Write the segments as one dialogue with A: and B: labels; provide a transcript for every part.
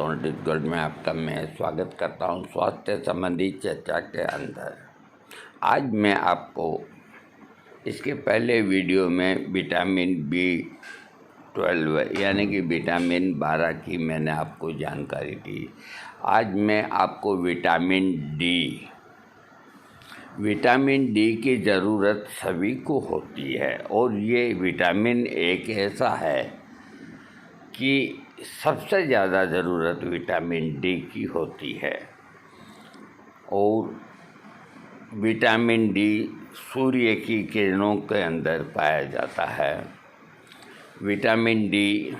A: हूँ छत्तीसगढ़ में आपका मैं स्वागत करता हूँ स्वास्थ्य संबंधी चर्चा के अंदर। आज मैं आपको इसके पहले वीडियो में विटामिन B12 यानी कि विटामिन 12 की मैंने आपको जानकारी दी। आज मैं आपको विटामिन डी की ज़रूरत सभी को होती है और ये विटामिन एक ऐसा है कि सबसे ज़्यादा ज़रूरत विटामिन डी की होती है। और विटामिन डी सूर्य की किरणों के अंदर पाया जाता है। विटामिन डी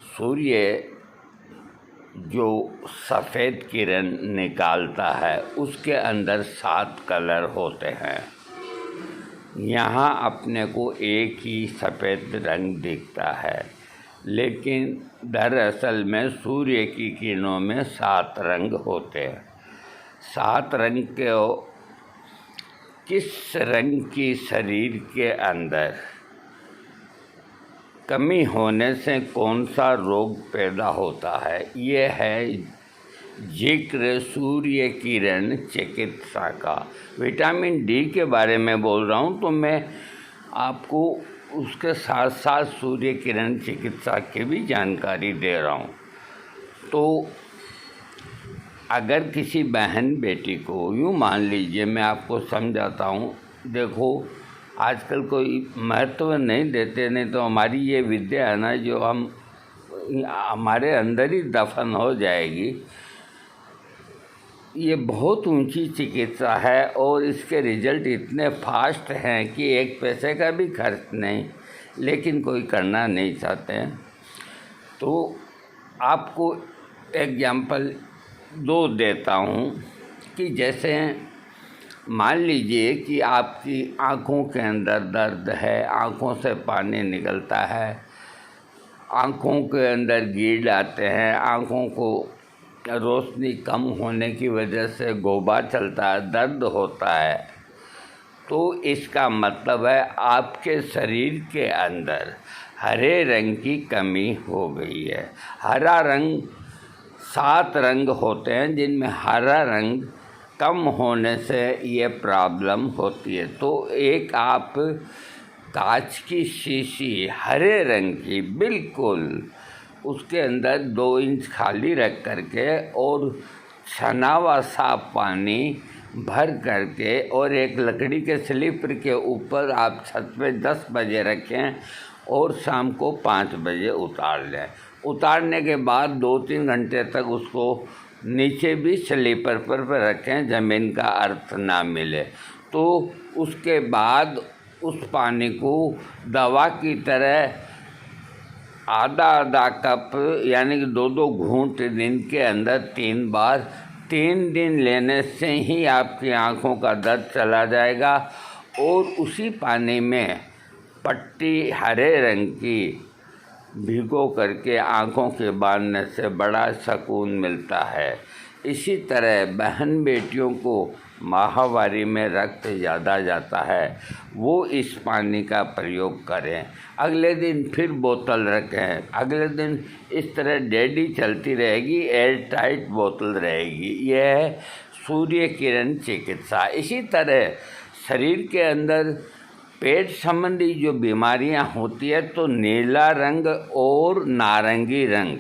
A: सूर्य जो सफ़ेद किरण निकालता है उसके अंदर 7 कलर होते हैं। यहाँ अपने को एक ही सफ़ेद रंग दिखता है, लेकिन दरअसल में सूर्य की किरणों में 7 रंग होते हैं। 7 रंग के किस रंग की शरीर के अंदर कमी होने से कौन सा रोग पैदा होता है, ये है जिक्र सूर्य किरण चिकित्सा का। विटामिन डी के बारे में बोल रहा हूँ तो मैं आपको उसके साथ साथ सूर्य किरण चिकित्सा की भी जानकारी दे रहा हूँ। तो अगर किसी बहन बेटी को यूँ मान लीजिए, मैं आपको समझाता हूँ। देखो, आजकल कोई महत्व नहीं देते, नहीं तो हमारी ये विद्या है ना, जो हमारे अंदर ही दफन हो जाएगी। ये बहुत ऊंची चिकित्सा है और इसके रिजल्ट इतने फास्ट हैं कि एक पैसे का भी खर्च नहीं, लेकिन कोई करना नहीं चाहते। तो आपको एग्जाम्पल 2 देता हूँ कि जैसे मान लीजिए कि आपकी आँखों के अंदर दर्द है, आँखों से पानी निकलता है, आँखों के अंदर कीड़े आते हैं, आँखों को रोशनी कम होने की वजह से गोबा चलता है, दर्द होता है। तो इसका मतलब है आपके शरीर के अंदर हरे रंग की कमी हो गई है। हरा रंग 7 रंग होते हैं, जिनमें हरा रंग कम होने से ये प्रॉब्लम होती है। तो एक आप कांच की शीशी हरे रंग की बिल्कुल उसके अंदर 2 इंच खाली रख करके और छना हुआ साफ पानी भर करके और एक लकड़ी के स्लीपर के ऊपर आप छत पे 10 बजे रखें और शाम को 5 बजे उतार लें। उतारने के बाद 2-3 घंटे तक उसको नीचे भी स्लीपर पर रखें, ज़मीन का अर्थ ना मिले। तो उसके बाद उस पानी को दवा की तरह आधा कप यानी कि 2-2 घूंट दिन के अंदर 3 बार 3 दिन लेने से ही आपकी आँखों का दर्द चला जाएगा। और उसी पानी में पट्टी हरे रंग की भिगो करके आँखों के बांधने से बड़ा सुकून मिलता है। इसी तरह बहन बेटियों को माहवारी में रक्त ज़्यादा जाता है, वो इस पानी का प्रयोग करें। अगले दिन फिर बोतल रखें, अगले दिन इस तरह डेली चलती रहेगी, एयर टाइट बोतल रहेगी। यह है सूर्य किरण चिकित्सा। इसी तरह शरीर के अंदर पेट संबंधी जो बीमारियां होती है, तो नीला रंग और नारंगी रंग,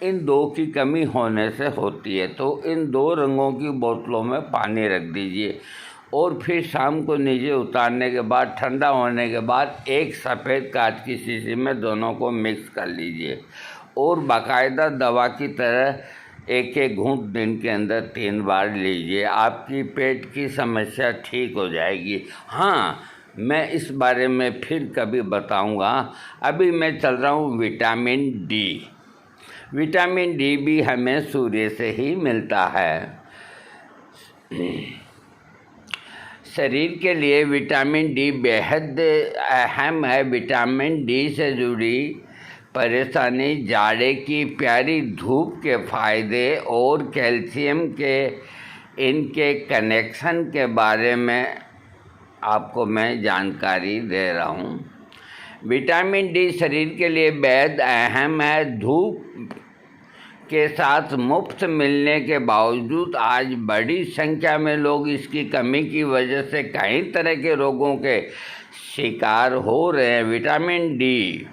A: इन 2 की कमी होने से होती है। तो इन 2 रंगों की बोतलों में पानी रख दीजिए और फिर शाम को नीचे उतारने के बाद ठंडा होने के बाद एक सफ़ेद कांच की शीशी में दोनों को मिक्स कर लीजिए और बाकायदा दवा की तरह एक घूंट दिन के अंदर 3 बार लीजिए। आपकी पेट की समस्या ठीक हो जाएगी। हाँ, मैं इस बारे में फिर कभी बताऊंगा। अभी मैं चल रहा हूँ विटामिन डी। विटामिन डी भी हमें सूर्य से ही मिलता है। शरीर के लिए विटामिन डी बेहद अहम है। विटामिन डी से जुड़ी परेशानी, जाड़े की प्यारी धूप के फ़ायदे और कैल्शियम के इनके कनेक्शन के बारे में आपको मैं जानकारी दे रहा हूँ। विटामिन डी शरीर के लिए बेहद अहम है। धूप के साथ मुफ्त मिलने के बावजूद आज बड़ी संख्या में लोग इसकी कमी की वजह से कई तरह के रोगों के शिकार हो रहे हैं। विटामिन डी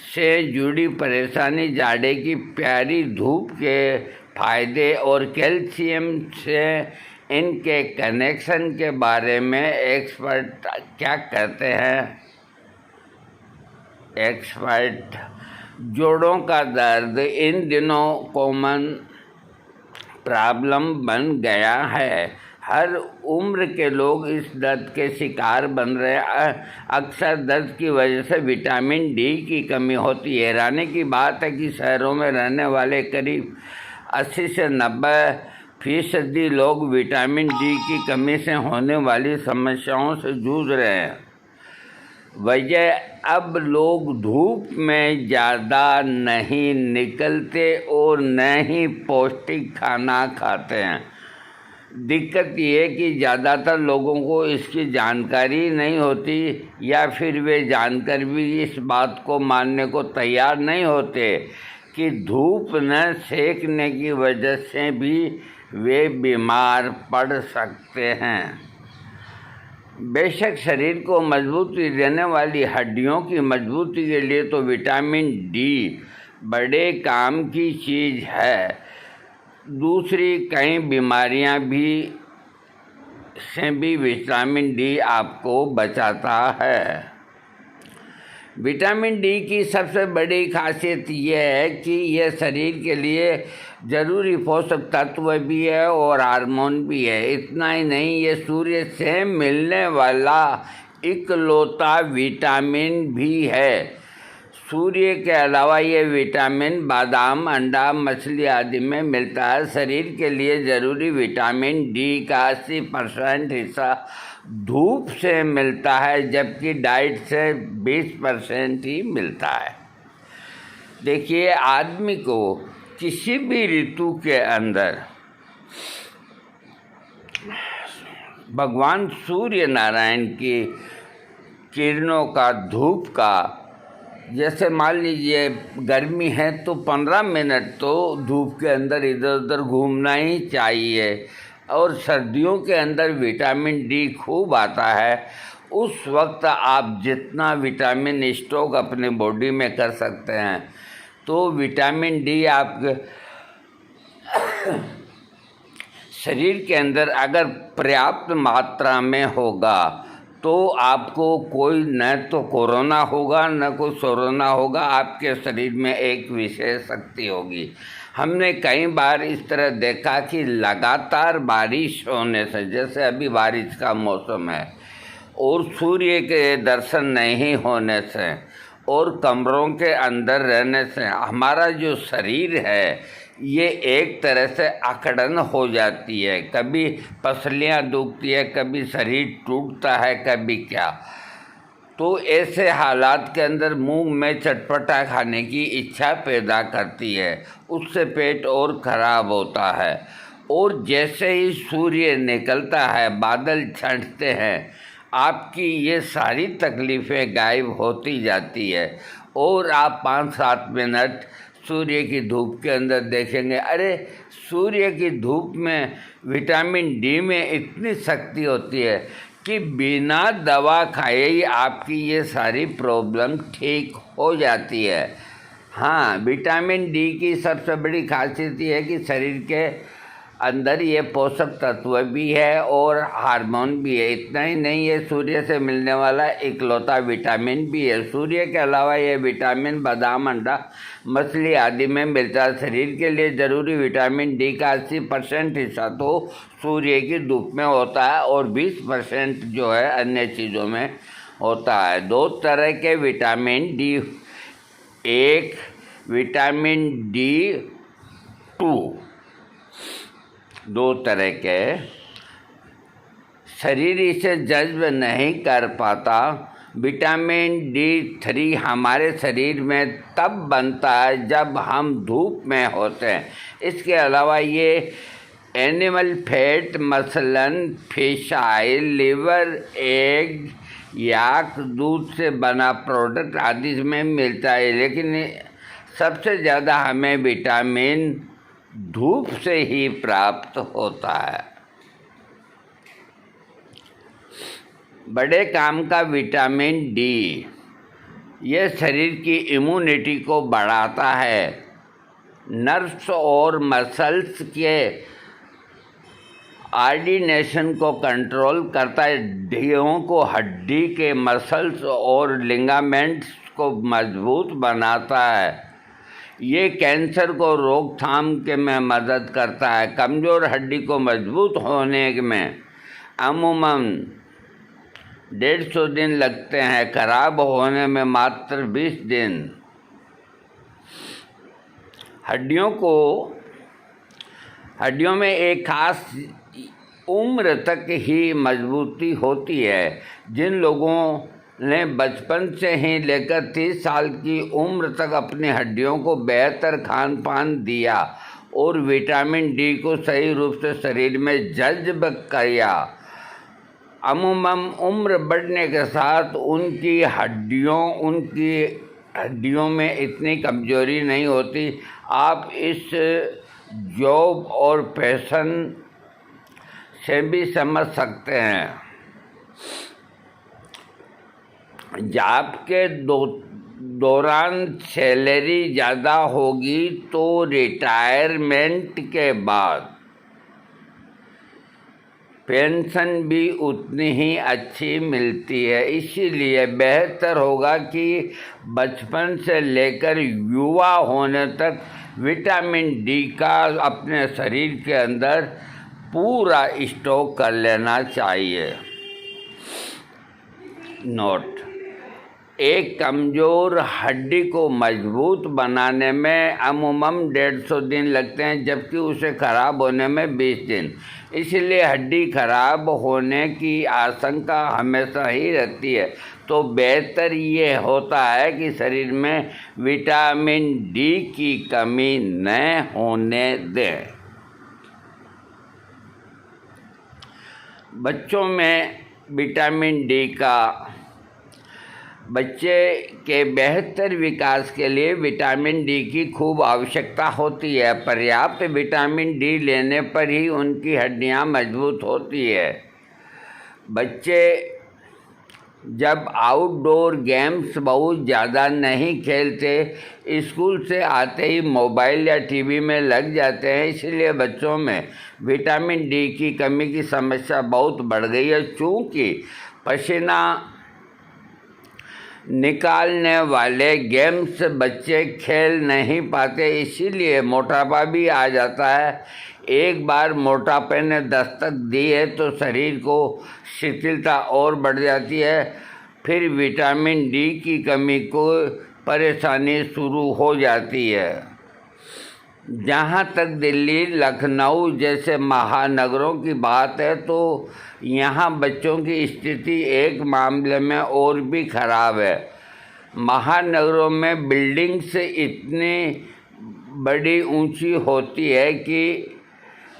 A: से जुड़ी परेशानी, जाड़े की प्यारी धूप के फायदे और कैल्शियम से इनके कनेक्शन के बारे में एक्सपर्ट क्या कहते हैं? एक्सपर्ट जोड़ों का दर्द इन दिनों कॉमन प्रॉब्लम बन गया है। हर उम्र के लोग इस दर्द के शिकार बन रहे हैं। अक्सर दर्द की वजह से विटामिन डी की कमी होती है। हैरानी की बात है कि शहरों में रहने वाले करीब 80 से 90% लोग विटामिन डी की कमी से होने वाली समस्याओं से जूझ रहे हैं। वजह, अब लोग धूप में ज़्यादा नहीं निकलते और न ही पौष्टिक खाना खाते हैं। दिक्कत ये है कि ज़्यादातर लोगों को इसकी जानकारी नहीं होती, या फिर वे जानकर भी इस बात को मानने को तैयार नहीं होते कि धूप न सेकने की वजह से भी वे बीमार पड़ सकते हैं। बेशक शरीर को मजबूती देने वाली हड्डियों की मजबूती के लिए तो विटामिन डी बड़े काम की चीज़ है, दूसरी कई बीमारियां से भी विटामिन डी आपको बचाता है। विटामिन डी की सबसे बड़ी खासियत यह है कि यह शरीर के लिए ज़रूरी पोषक तत्व भी है और हार्मोन भी है। इतना ही नहीं, ये सूर्य से मिलने वाला इकलौता विटामिन भी है। सूर्य के अलावा ये विटामिन बादाम, अंडा, मछली आदि में मिलता है। शरीर के लिए ज़रूरी विटामिन डी का 80% हिस्सा धूप से मिलता है, जबकि डाइट से 20% ही मिलता है। देखिए, आदमी को किसी भी ऋतु के अंदर भगवान सूर्य नारायण की किरणों का, धूप का, जैसे मान लीजिए गर्मी है तो 15 मिनट तो धूप के अंदर इधर उधर घूमना ही चाहिए, और सर्दियों के अंदर विटामिन डी खूब आता है। उस वक्त आप जितना विटामिन स्टॉक अपने बॉडी में कर सकते हैं, तो विटामिन डी आपके शरीर के अंदर अगर पर्याप्त मात्रा में होगा तो आपको कोई न तो कोरोना होगा न कोई सोरोना होगा, आपके शरीर में एक विशेष शक्ति होगी। हमने कई बार इस तरह देखा कि लगातार बारिश होने से, जैसे अभी बारिश का मौसम है, और सूर्य के दर्शन नहीं होने से और कमरों के अंदर रहने से हमारा जो शरीर है ये एक तरह से अकड़न हो जाती है। कभी पसलियाँ दुखती है, कभी शरीर टूटता है, कभी क्या। तो ऐसे हालात के अंदर मुंह में चटपटा खाने की इच्छा पैदा करती है, उससे पेट और ख़राब होता है। और जैसे ही सूर्य निकलता है, बादल छंटते हैं, आपकी ये सारी तकलीफ़ें गायब होती जाती है और आप 5-7 मिनट सूर्य की धूप के अंदर देखेंगे, अरे सूर्य की धूप में विटामिन डी में इतनी शक्ति होती है कि बिना दवा खाए ही आपकी ये सारी प्रॉब्लम ठीक हो जाती है। हाँ, विटामिन डी की सबसे बड़ी खासियत ये है कि शरीर के अंदर ये पोषक तत्व भी है और हार्मोन भी है। इतना ही नहीं, ये सूर्य से मिलने वाला इकलौता विटामिन भी है। सूर्य के अलावा ये विटामिन बादाम, अंडा, मछली आदि में मिलता है। शरीर के लिए ज़रूरी विटामिन डी का 80% हिस्सा तो सूर्य की धूप में होता है और 20% जो है अन्य चीज़ों में होता है। 2 तरह के विटामिन डी, एक विटामिन D2, 2 तरह के, शरीर इसे जज्ब नहीं कर पाता। विटामिन D3 हमारे शरीर में तब बनता है जब हम धूप में होते हैं। इसके अलावा ये एनिमल फैट, मसलन फिश ऑयल, लिवर, एग, याक, दूध से बना प्रोडक्ट आदि में मिलता है। लेकिन सबसे ज़्यादा हमें विटामिन धूप से ही प्राप्त होता है। बड़े काम का विटामिन डी, यह शरीर की इम्यूनिटी को बढ़ाता है, नर्व्स और मसल्स के आर्डिनेशन को कंट्रोल करता है, हड्डियों को, हड्डी के मसल्स और लिगामेंट्स को मजबूत बनाता है। ये कैंसर को रोकथाम के में मदद करता है। कमज़ोर हड्डी को मजबूत होने में अमूमन 150 दिन लगते हैं, खराब होने में मात्र 20 दिन। हड्डियों में एक खास उम्र तक ही मजबूती होती है। जिन लोगों ने बचपन से ही लेकर 30 साल की उम्र तक अपनी हड्डियों को बेहतर खान पान दिया और विटामिन डी को सही रूप से शरीर में जज्ब किया, अमूमन उम्र बढ़ने के साथ उनकी हड्डियों में इतनी कमजोरी नहीं होती। आप इस जॉब और पैशन से भी समझ सकते हैं। जॉब के दौरान सैलरी ज़्यादा होगी तो रिटायरमेंट के बाद पेंशन भी उतनी ही अच्छी मिलती है। इसीलिए बेहतर होगा कि बचपन से लेकर युवा होने तक विटामिन डी का अपने शरीर के अंदर पूरा स्टॉक कर लेना चाहिए। नोट: एक कमज़ोर हड्डी को मजबूत बनाने में अमूमन 150 दिन लगते हैं, जबकि उसे ख़राब होने में 20 दिन। इसलिए हड्डी खराब होने की आशंका हमेशा ही रहती है, तो बेहतर ये होता है कि शरीर में विटामिन डी की कमी न होने दें। बच्चों में विटामिन डी का बच्चे के बेहतर विकास के लिए विटामिन डी की खूब आवश्यकता होती है। पर्याप्त विटामिन डी लेने पर ही उनकी हड्डियां मजबूत होती है। बच्चे जब आउटडोर गेम्स बहुत ज़्यादा नहीं खेलते, स्कूल से आते ही मोबाइल या टीवी में लग जाते हैं, इसलिए बच्चों में विटामिन डी की कमी की समस्या बहुत बढ़ गई है। चूँकि पसीना निकालने वाले गेम्स बच्चे खेल नहीं पाते, इसीलिए मोटापा भी आ जाता है। एक बार मोटापे ने दस्तक दी है तो शरीर को शिथिलता और बढ़ जाती है, फिर विटामिन डी की कमी को परेशानी शुरू हो जाती है। जहाँ तक दिल्ली, लखनऊ जैसे महानगरों की बात है तो यहाँ बच्चों की स्थिति एक मामले में और भी खराब है। महानगरों में बिल्डिंग्स इतनी बड़ी ऊंची होती है कि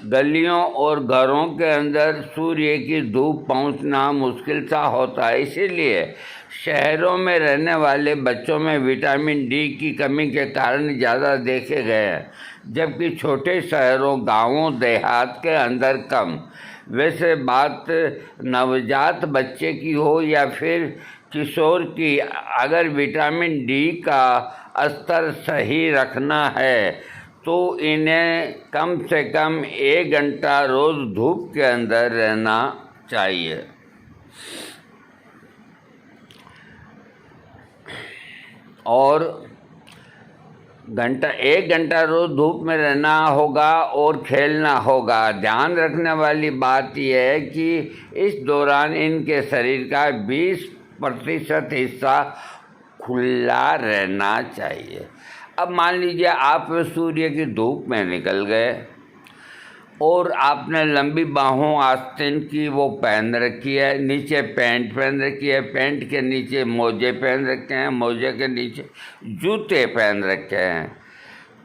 A: गलियों और घरों के अंदर सूर्य की धूप पहुंचना मुश्किल सा होता है। इसीलिए शहरों में रहने वाले बच्चों में विटामिन डी की कमी के कारण ज़्यादा देखे गए हैं, जबकि छोटे शहरों, गांवों, देहात के अंदर कम। वैसे बात नवजात बच्चे की हो या फिर किशोर की, अगर विटामिन डी का स्तर सही रखना है तो इन्हें कम से कम 1 घंटा रोज़ धूप के अंदर रहना चाहिए। और 1 घंटा रोज़ धूप में रहना होगा और खेलना होगा। ध्यान रखने वाली बात यह है कि इस दौरान इनके शरीर का 20% हिस्सा खुला रहना चाहिए। अब मान लीजिए आप सूर्य की धूप में निकल गए और आपने लंबी बाहों आस्तीन की वो पहन रखी है, नीचे पैंट पहन रखी है, पैंट के नीचे मोजे पहन रखे हैं, मोजे के नीचे जूते पहन रखे हैं,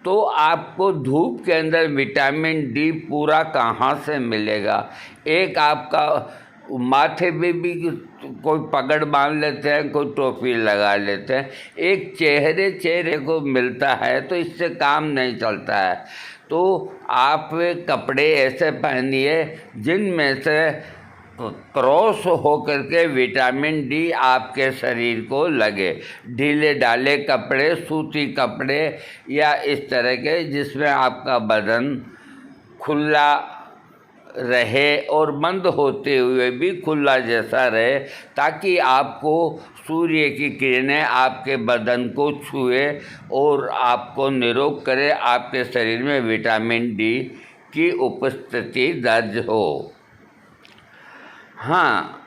A: तो आपको धूप के अंदर विटामिन डी पूरा कहाँ से मिलेगा? एक आपका माथे पे भी कोई पगड़ बांध लेते हैं, कोई टोपी लगा लेते हैं। एक चेहरे को मिलता है तो इससे काम नहीं चलता है। तो आप कपड़े ऐसे पहनिए जिनमें से क्रॉस होकर के विटामिन डी आपके शरीर को लगे। ढीले ढाले कपड़े, सूती कपड़े या इस तरह के जिसमें आपका बदन खुला रहे और बंद होते हुए भी खुला जैसा रहे, ताकि आपको सूर्य की किरणें आपके बदन को छुए और आपको निरोग करे, आपके शरीर में विटामिन डी की उपस्थिति दर्ज हो। हाँ,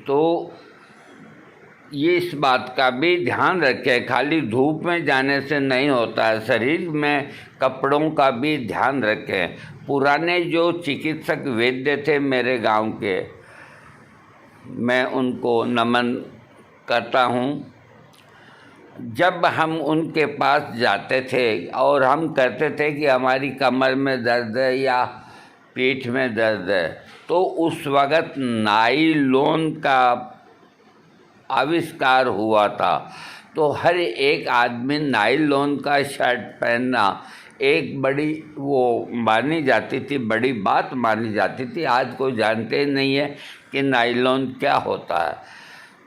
A: तो ये इस बात का भी ध्यान रखें, खाली धूप में जाने से नहीं होता है, शरीर में कपड़ों का भी ध्यान रखें। पुराने जो चिकित्सक वैद्य थे मेरे गांव के, मैं उनको नमन करता हूँ। जब हम उनके पास जाते थे और हम कहते थे कि हमारी कमर में दर्द है या पीठ में दर्द है, तो उस वक़्त नाइलॉन का आविष्कार हुआ था। तो हर एक आदमी नाइलॉन का शर्ट पहनना एक बड़ी वो मानी जाती थी, बड़ी बात मानी जाती थी। आज कोई जानते ही नहीं है कि नाइलॉन क्या होता है।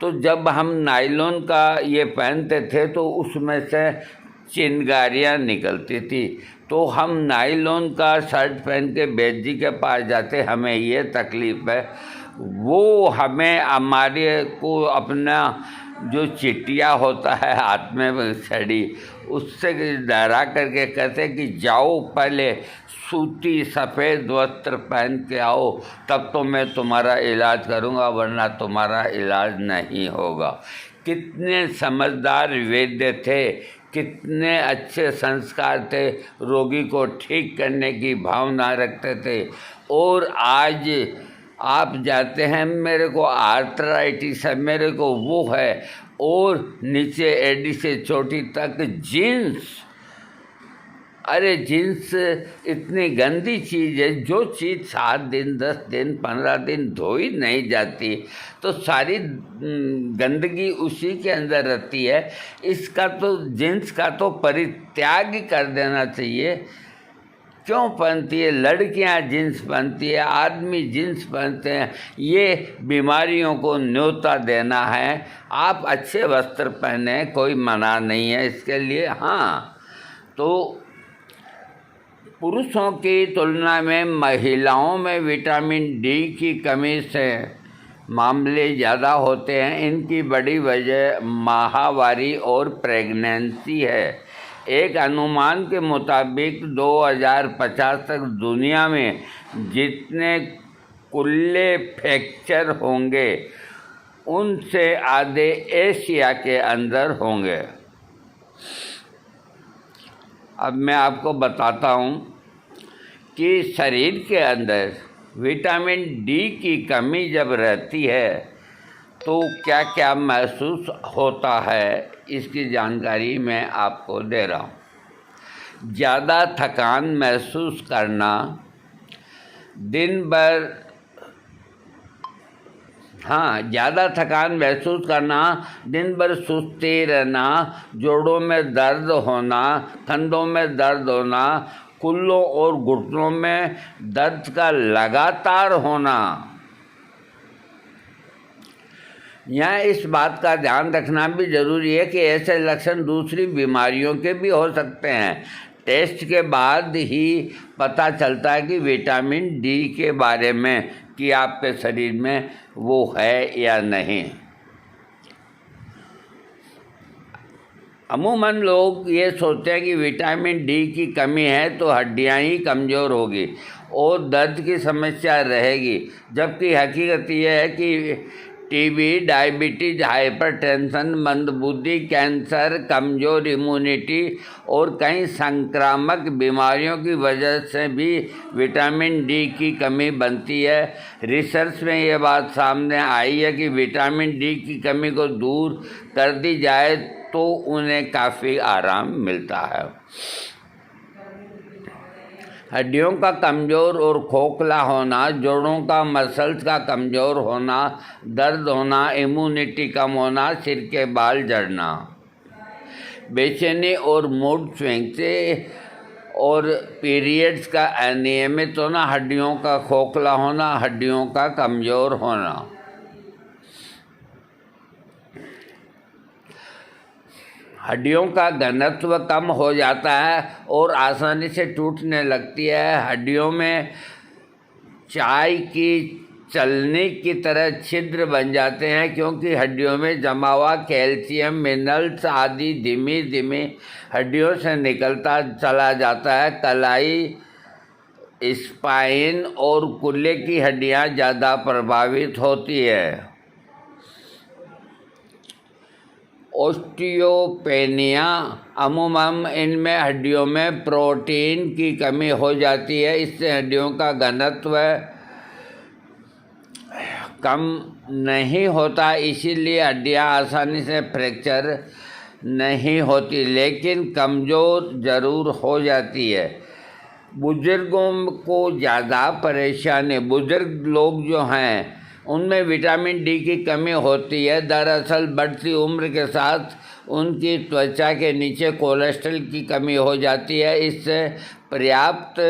A: तो जब हम नाइलॉन का ये पहनते थे तो उसमें से चिंगारियाँ निकलती थी। तो हम नाइलॉन का शर्ट पहन के वैद्य जी के पास जाते, हमें ये तकलीफ़ है, वो हमें हमारे को अपना जो चिटिया होता है हाथ में छड़ी, उससे डरा करके कहते कि जाओ पहले सूती सफ़ेद वस्त्र पहन के आओ, तब तो मैं तुम्हारा इलाज करूँगा, वरना तुम्हारा इलाज नहीं होगा। कितने समझदार वैद्य थे, कितने अच्छे संस्कार थे, रोगी को ठीक करने की भावना रखते थे। और आज आप जाते हैं, मेरे को आर्थराइटिस है, मेरे को वो है, और नीचे एडी से चोटी तक जीन्स। अरे जीन्स इतनी गंदी चीज़ है, जो चीज़ 7 दिन 10 दिन 15 दिन धोई नहीं जाती तो सारी गंदगी उसी के अंदर रहती है। इसका तो जीन्स का तो परित्याग ही कर देना चाहिए। क्यों पहनती है लड़कियां जीन्स पहनती है, आदमी जीन्स पहनते हैं, ये बीमारियों को न्योता देना है। आप अच्छे वस्त्र पहने, कोई मना नहीं है इसके लिए। हाँ, तो पुरुषों की तुलना में महिलाओं में विटामिन डी की कमी से मामले ज़्यादा होते हैं। इनकी बड़ी वजह माहवारी और प्रेगनेंसी है। एक अनुमान के मुताबिक 2050 तक दुनिया में जितने कुल्ले फ्रैक्चर होंगे उनसे आधे एशिया के अंदर होंगे। अब मैं आपको बताता हूँ कि शरीर के अंदर विटामिन डी की कमी जब रहती है तो क्या क्या महसूस होता है, इसकी जानकारी मैं आपको दे रहा हूँ। ज़्यादा थकान महसूस करना, दिन भर ज़्यादा थकान महसूस करना, दिन भर सुस्ती रहना, जोड़ों में दर्द होना, कंधों में दर्द होना, कुल्लों और घुटनों में दर्द का लगातार होना। यहाँ इस बात का ध्यान रखना भी ज़रूरी है कि ऐसे लक्षण दूसरी बीमारियों के भी हो सकते हैं। टेस्ट के बाद ही पता चलता है कि विटामिन डी के बारे में कि आपके शरीर में वो है या नहीं। अमूमन लोग ये सोचते हैं कि विटामिन डी की कमी है तो हड्डियां ही कमज़ोर होगी और दर्द की समस्या रहेगी, जबकि हकीकत यह है कि टीबी, डायबिटीज, हाइपरटेंशन, मंदबुद्धि, कैंसर, कमज़ोर इम्यूनिटी और कई संक्रामक बीमारियों की वजह से भी विटामिन डी की कमी बनती है। रिसर्च में ये बात सामने आई है कि विटामिन डी की कमी को दूर कर दी जाए तो उन्हें काफ़ी आराम मिलता है। हड्डियों का कमज़ोर और खोखला होना, जोड़ों का मसल्स का कमज़ोर होना, दर्द होना, इम्यूनिटी कम होना, सिर के बाल झड़ना, बेचैनी और मूड स्विंग से और पीरियड्स का अनियमित होना, हड्डियों का खोखला होना, हड्डियों का कमज़ोर होना। हड्डियों का घनत्व कम हो जाता है और आसानी से टूटने लगती है। हड्डियों में चाय की चलनी की तरह छिद्र बन जाते हैं क्योंकि हड्डियों में जमा हुआ कैल्शियम, मिनरल्स आदि धीमी धीमी हड्डियों से निकलता चला जाता है। कलाई, स्पाइन और कूल्हे की हड्डियां ज़्यादा प्रभावित होती है। ओस्टियोपेनिया, अमूमन इनमें हड्डियों में प्रोटीन की कमी हो जाती है। इससे हड्डियों का घनत्व कम नहीं होता, इसीलिए हड्डियां आसानी से फ्रैक्चर नहीं होती, लेकिन कमज़ोर ज़रूर हो जाती है। बुज़ुर्गों को ज़्यादा परेशानी, बुज़ुर्ग लोग जो हैं उनमें विटामिन डी की कमी होती है। दरअसल बढ़ती उम्र के साथ उनकी त्वचा के नीचे कोलेस्ट्रॉल की कमी हो जाती है। इससे पर्याप्त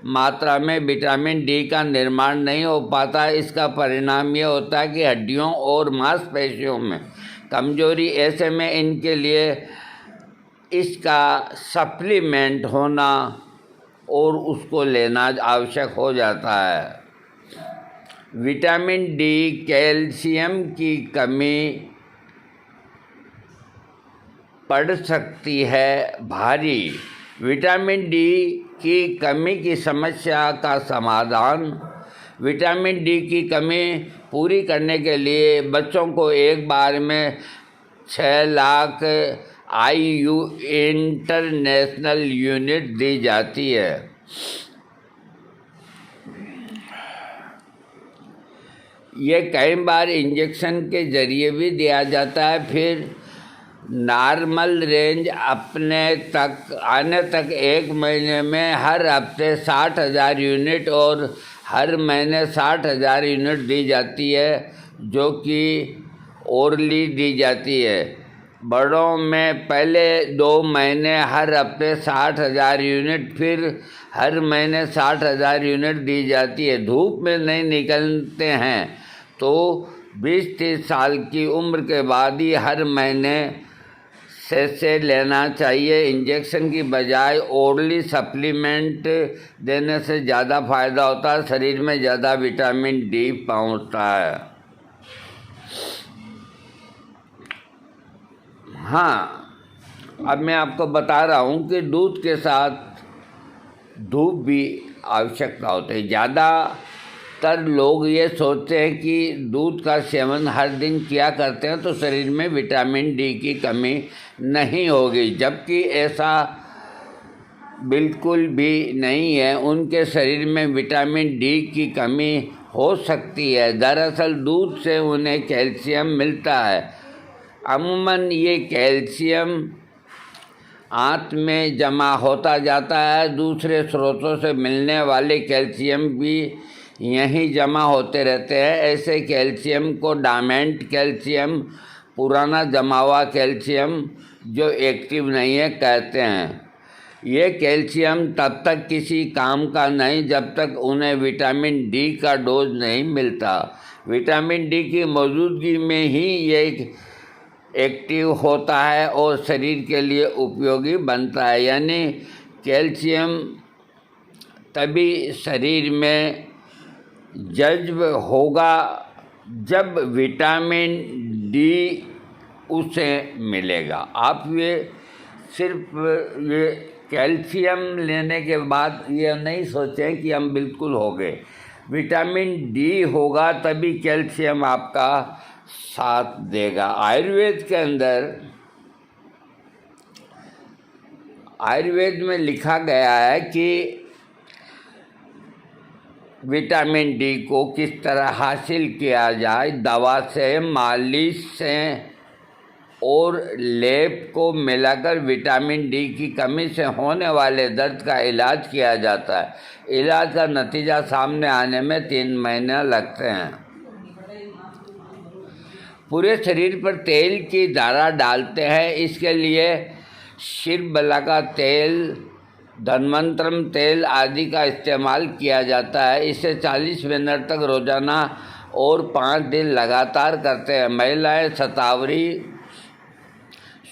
A: मात्रा में विटामिन डी का निर्माण नहीं हो पाता। इसका परिणाम ये होता है कि हड्डियों और मांसपेशियों में कमजोरी। ऐसे में इनके लिए इसका सप्लीमेंट होना और उसको लेना आवश्यक हो जाता है। विटामिन डी, कैल्शियम की कमी पड़ सकती है भारी। विटामिन डी की कमी की समस्या का समाधान। विटामिन डी की कमी पूरी करने के लिए बच्चों को एक बार में 6 लाख IU इंटरनेशनल यूनिट दी जाती है। ये कई बार इंजेक्शन के ज़रिए भी दिया जाता है। फिर नॉर्मल रेंज आने तक 1 महीने में हर हफ्ते 60,000 यूनिट और हर महीने 60,000 यूनिट दी जाती है, जो कि ओरली दी जाती है। बड़ों में पहले 2 महीने हर हफ्ते 60,000 यूनिट, फिर हर महीने 60,000 यूनिट दी जाती है। धूप में नहीं निकलते हैं तो 20-30 साल की उम्र के बाद ही हर महीने से लेना चाहिए। इंजेक्शन की बजाय ओरली सप्लीमेंट देने से ज़्यादा फायदा होता है। शरीर में ज़्यादा विटामिन डी पहुंचता है। हाँ, अब मैं आपको बता रहा हूँ कि दूध के साथ धूप भी आवश्यकता होती है। ज़्यादातर लोग ये सोचते हैं कि दूध का सेवन हर दिन किया करते हैं तो शरीर में विटामिन डी की कमी नहीं होगी, जबकि ऐसा बिल्कुल भी नहीं है। उनके शरीर में विटामिन डी की कमी हो सकती है। दरअसल दूध से उन्हें कैल्शियम मिलता है। अमूमन ये कैल्शियम आंत में जमा होता जाता है। दूसरे स्रोतों से मिलने वाले कैल्शियम भी यहीं जमा होते रहते हैं। ऐसे कैल्शियम को डॉर्मेंट कैल्शियम, पुराना जमा हुआ कैल्शियम जो एक्टिव नहीं है, कहते हैं। ये कैल्शियम तब तक किसी काम का नहीं जब तक उन्हें विटामिन डी का डोज नहीं मिलता। विटामिन डी की मौजूदगी में ही ये एक्टिव होता है और शरीर के लिए उपयोगी बनता है। यानी कैल्शियम तभी शरीर में जज्ब होगा जब विटामिन डी उसे मिलेगा। आप ये सिर्फ ये कैल्शियम लेने के बाद ये नहीं सोचें कि हम बिल्कुल हो गए। विटामिन डी होगा तभी कैल्शियम आपका साथ देगा। आयुर्वेद के अंदर, आयुर्वेद में लिखा गया है कि विटामिन डी को किस तरह हासिल किया जाए। दवा से, मालिश से, और लेप को मिलाकर विटामिन डी की कमी से होने वाले दर्द का इलाज किया जाता है। इलाज का नतीजा सामने आने में 3 महीने लगते हैं। पूरे शरीर पर तेल की धारा डालते हैं। इसके लिए शिरबला का तेल, धन्वंतरम तेल आदि का इस्तेमाल किया जाता है। इसे 40 मिनट तक रोजाना और 5 दिन लगातार करते हैं। महिलाएं शतावरी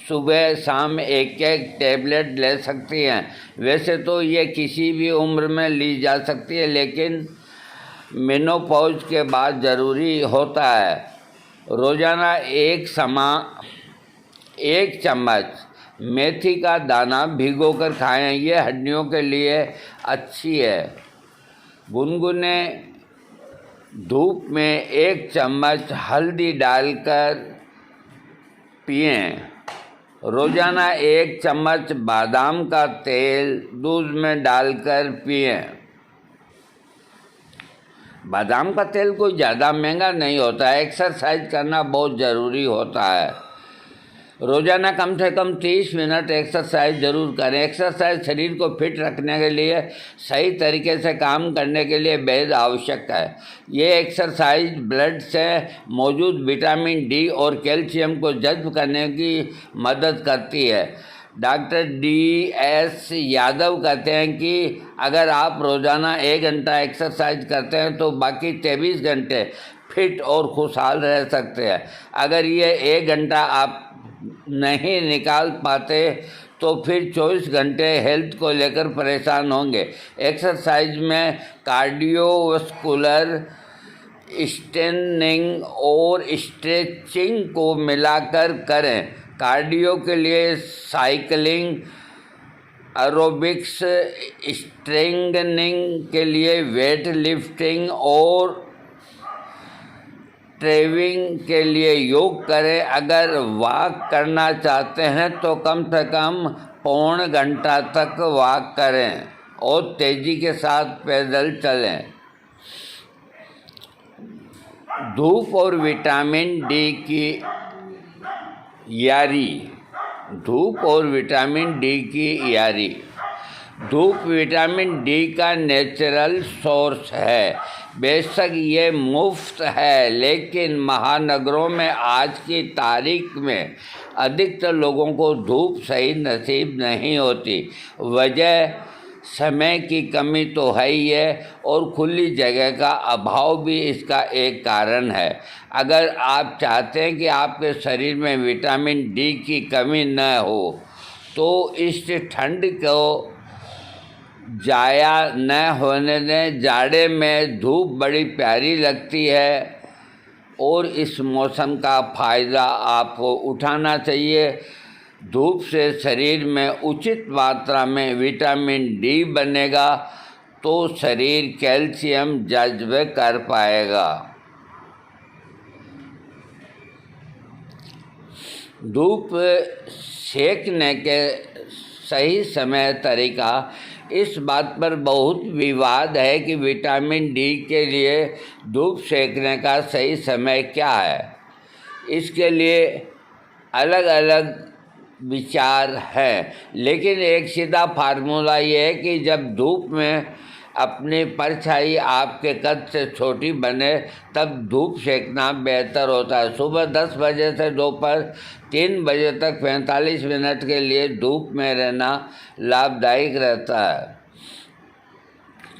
A: सुबह शाम एक टैबलेट ले सकती हैं। वैसे तो ये किसी भी उम्र में ली जा सकती है, लेकिन मेनोपॉज के बाद ज़रूरी होता है। रोज़ाना एक चम्मच मेथी का दाना भिगोकर खाएं। ये हड्डियों के लिए अच्छी है। गुनगुने धूप में 1 चम्मच हल्दी डालकर पिएं। रोज़ाना 1 चम्मच बादाम का तेल दूध में डालकर पिएं। बादाम का तेल कोई ज़्यादा महंगा नहीं होता है। एक्सरसाइज करना बहुत ज़रूरी होता है। रोज़ाना कम से कम 30 मिनट एक्सरसाइज ज़रूर करें। एक्सरसाइज शरीर को फिट रखने के लिए, सही तरीके से काम करने के लिए बेहद आवश्यक है। ये एक्सरसाइज ब्लड से मौजूद विटामिन डी और कैल्शियम को जज़्ब करने की मदद करती है। डॉक्टर DS यादव कहते हैं कि अगर आप रोज़ाना 1 घंटा एक्सरसाइज करते हैं तो बाकी 23 घंटे फिट और खुशहाल रह सकते हैं। अगर ये 1 घंटा आप नहीं निकाल पाते तो फिर 24 घंटे हेल्थ को लेकर परेशान होंगे। एक्सरसाइज में कार्डियोवस्कुलर स्ट्रेनिंग और स्ट्रेचिंग को मिलाकर करें। कार्डियो के लिए साइकिलिंग, एरोबिक्स, स्ट्रेंगनिंग के लिए वेट लिफ्टिंग और ट्रेनिंग के लिए योग करें। अगर वॉक करना चाहते हैं तो कम से कम पौन घंटा तक वॉक करें और तेज़ी के साथ पैदल चलें। धूप और विटामिन डी की यारी। धूप और विटामिन डी की यारी। धूप विटामिन डी का नेचुरल सोर्स है। बेशक ये मुफ्त है, लेकिन महानगरों में आज की तारीख में अधिकतर लोगों को धूप सही नसीब नहीं होती। वजह समय की कमी तो है ही है, और खुली जगह का अभाव भी इसका एक कारण है। अगर आप चाहते हैं कि आपके शरीर में विटामिन डी की कमी न हो तो इस ठंड को जाया न होने दें। जाड़े में धूप बड़ी प्यारी लगती है और इस मौसम का फ़ायदा आपको उठाना चाहिए। धूप से शरीर में उचित मात्रा में विटामिन डी बनेगा तो शरीर कैल्शियम जज़्ब कर पाएगा। धूप सेकने के सही समय तरीका। इस बात पर बहुत विवाद है कि विटामिन डी के लिए धूप सेकने का सही समय क्या है। इसके लिए अलग अलग विचार हैं, लेकिन एक सीधा फार्मूला ये है कि जब धूप में अपनी परछाई आपके कद से छोटी बने तब धूप सेकना बेहतर होता है। सुबह 10 बजे से दोपहर 3 बजे तक 45 मिनट के लिए धूप में रहना लाभदायक रहता है।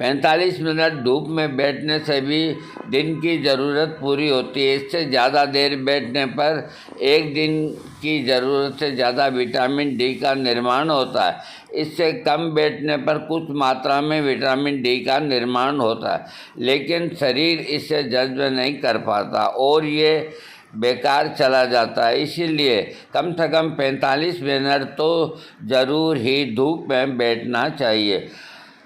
A: 45 मिनट धूप में बैठने से भी दिन की ज़रूरत पूरी होती है। इससे ज़्यादा देर बैठने पर एक दिन की ज़रूरत से ज़्यादा विटामिन डी का निर्माण होता है। इससे कम बैठने पर कुछ मात्रा में विटामिन डी का निर्माण होता है, लेकिन शरीर इसे जज़्ब नहीं कर पाता और ये बेकार चला जाता है। इसीलिए कम से कम 45 मिनट तो ज़रूर ही धूप में बैठना चाहिए।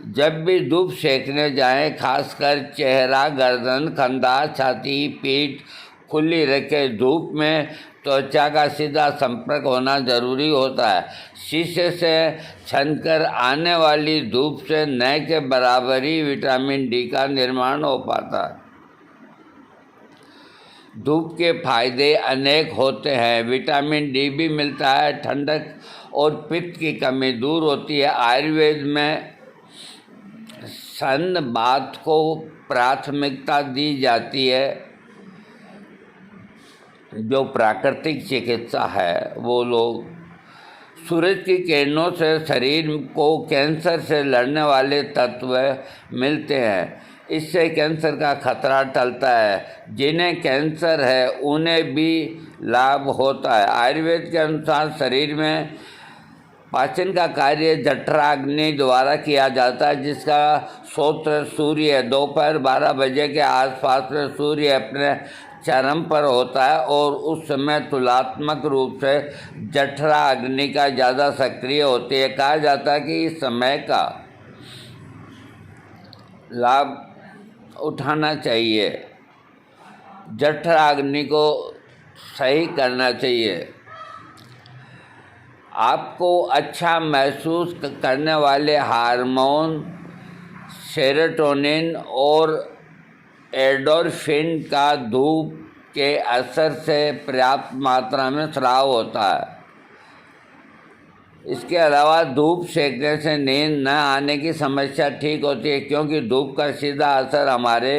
A: जब भी धूप सेकने जाएं, खासकर चेहरा, गर्दन, कंधा, छाती, पीठ खुली रखें। धूप में त्वचा का सीधा संपर्क होना ज़रूरी होता है। शीशे से छनकर आने वाली धूप से न के बराबर ही विटामिन डी का निर्माण हो पाता है। धूप के फायदे अनेक होते हैं। विटामिन डी भी मिलता है, ठंडक और पित्त की कमी दूर होती है। आयुर्वेद में सन बात को प्राथमिकता दी जाती है। जो प्राकृतिक चिकित्सा है वो लोग सूरज की किरणों से शरीर को कैंसर से लड़ने वाले तत्व मिलते हैं। इससे कैंसर का खतरा टलता है। जिन्हें कैंसर है उन्हें भी लाभ होता है। आयुर्वेद के अनुसार शरीर में पाचन का कार्य जठराग्नि द्वारा किया जाता है, जिसका स्रोत सूर्य है। दोपहर 12 बजे के आसपास में सूर्य अपने चरम पर होता है और उस समय तुलनात्मक रूप से जठराग्नि का ज़्यादा सक्रिय होती है। कहा जाता है कि इस समय का लाभ उठाना चाहिए, जठराग्नि को सही करना चाहिए। आपको अच्छा महसूस करने वाले हार्मोन सेरोटोनिन और एंडोर्फिन का धूप के असर से पर्याप्त मात्रा में स्राव होता है। इसके अलावा धूप सेकने से नींद न आने की समस्या ठीक होती है, क्योंकि धूप का सीधा असर हमारे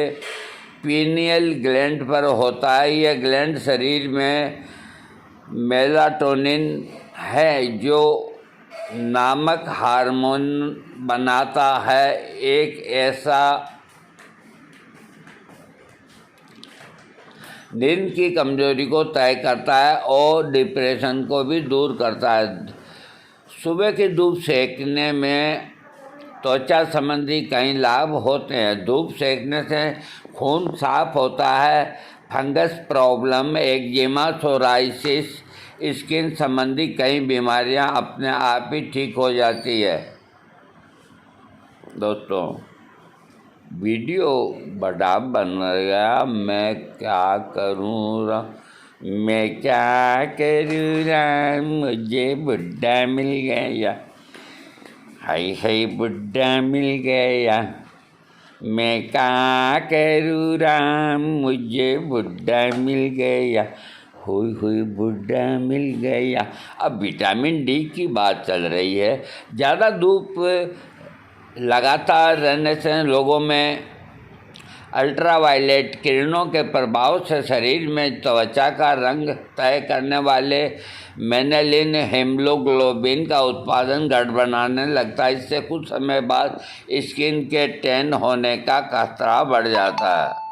A: पीनियल ग्लैंड पर होता है। यह ग्लैंड शरीर में मेलाटोनिन है जो नामक हार्मोन बनाता है, एक ऐसा नींद की कमजोरी को तय करता है और डिप्रेशन को भी दूर करता है। सुबह की धूप सेकने में त्वचा संबंधी कई लाभ होते हैं। धूप सेकने से खून साफ होता है, fungus problem, eczema, psoriasis, skin संबंधी कई बीमारियां अपने आप ही ठीक हो जाती है। दोस्तों, वीडियो बड़ा बन गया, मैं क्या करूँ मुझे बुड्ढा मिल गया, हाय बुड्ढा मिल गया, मैं क्या करूँ राम, मुझे बुड्ढा मिल गया, हुई बुड्ढा मिल गया। अब विटामिन डी की बात चल रही है। ज़्यादा धूप लगातार रहने से लोगों में अल्ट्रावायलेट किरणों के प्रभाव से शरीर में त्वचा का रंग तय करने वाले मेलानिन हीमोग्लोबिन का उत्पादन गड़बड़ाने लगता है। इससे कुछ समय बाद स्किन के टैन होने का खतरा बढ़ जाता है।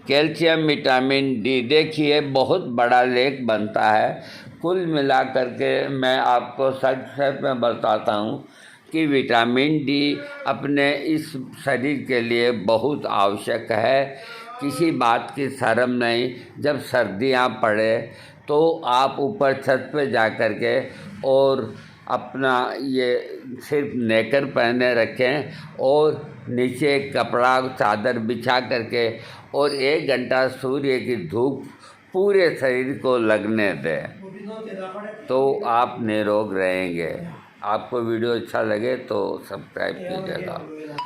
A: कैल्शियम, विटामिन डी, देखिए बहुत बड़ा लेख बनता है। कुल मिलाकर के मैं आपको संक्षेप में बताता हूँ कि विटामिन डी अपने इस शरीर के लिए बहुत आवश्यक है। किसी बात की शर्म नहीं। जब सर्दियाँ पड़े तो आप ऊपर छत पे जा कर के और अपना ये सिर्फ नेकर पहने रखें और नीचे कपड़ा चादर बिछा करके और 1 घंटा सूर्य की धूप पूरे शरीर को लगने दें, तो आप निरोग रहेंगे। आपको वीडियो अच्छा लगे तो सब्सक्राइब कीजिएगा।